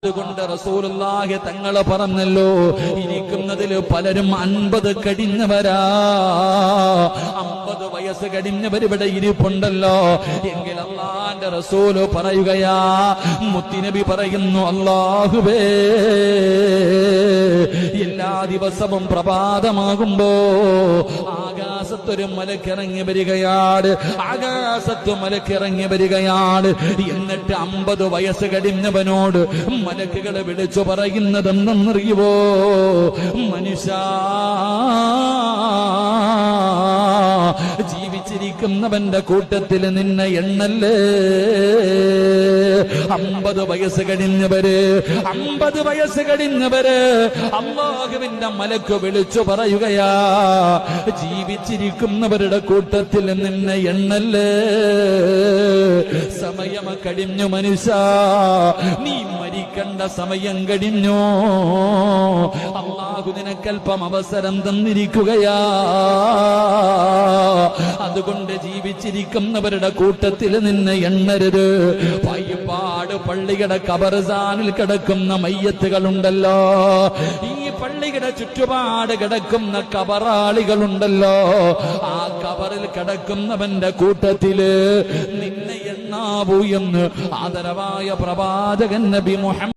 അതുകൊണ്ട് റസൂലുള്ളാഹി തങ്ങൾ പറഞ്ഞല്ലോ, ഇരിക്കുന്നതിൽ പലരും 50 കഴിഞ്ഞവരാ. 50 വയസ്സ് കഴിഞ്ഞവർ ഇവിടെ ഇരിപ്പുണ്ടല്ലോ. എങ്കിൽ അല്ലാഹുവിന്റെ റസൂൽ പറയുകയാ, മുത്തുനബി പറയുന്നു, അല്ലാഹുവേ, എല്ലാ ദിവസവും പ്രഭാതമാകുമ്പോ ആകാശത്തൊരു മലക്കിറങ്ങി വരികയാണ്. ആകാശത്ത് മലക്കിറങ്ങി വരികയാണ്. എന്നിട്ട് 50 വയസ്സ് കഴിഞ്ഞവനോട് മലക്കുകളെ വിളിച്ചു പറയുന്നതെന്നറിയുവോ? മനുഷ്യ, ജീവിച്ചിരിക്കുന്നവന്റെ കൂട്ടത്തിൽ നിന്നെ എണ്ണല്ലേ. 50 വയസ്സ് കഴിഞ്ഞവര്, 50 വയസ്സ് കഴിഞ്ഞവര് അല്ലാഹുവിന്റെ മലക്ക് വിളിച്ചു പറയുകയാ, ജീവിച്ചിരിക്കുന്നവരുടെ കൂട്ടത്തിൽ നിന്നെ എണ്ണല്ലേ. സമയം കഴിഞ്ഞു മനുഷ്യ, നീ മരിക്കേണ്ട സമയം കഴിഞ്ഞു. അല്ലാഹു നിനക്കൽപ്പം അവസരം തന്നിരിക്കുകയാ. അതുകൊണ്ട് ജീവിച്ചിരിക്കുന്നവരുടെ കൂട്ടത്തിൽ നിന്നെ എണ്ണരുത്. പയ്യപ്പാട് പള്ളിയുടെ ഖബർസ്ഥാനിൽ കിടക്കുന്ന മയ്യത്തുകളുണ്ടല്ലോ, ഈ പള്ളിയുടെ ചുറ്റുപാട് കിടക്കുന്ന ഖബറാളികളുണ്ടല്ലോ, ആ ഖബറിൽ കിടക്കുന്നവന്റെ കൂട്ടത്തില് നിന്നെ എണ്ണാവൂ എന്ന് ആദരവായ പ്രവാചകൻ നബി മുഹമ്മദ്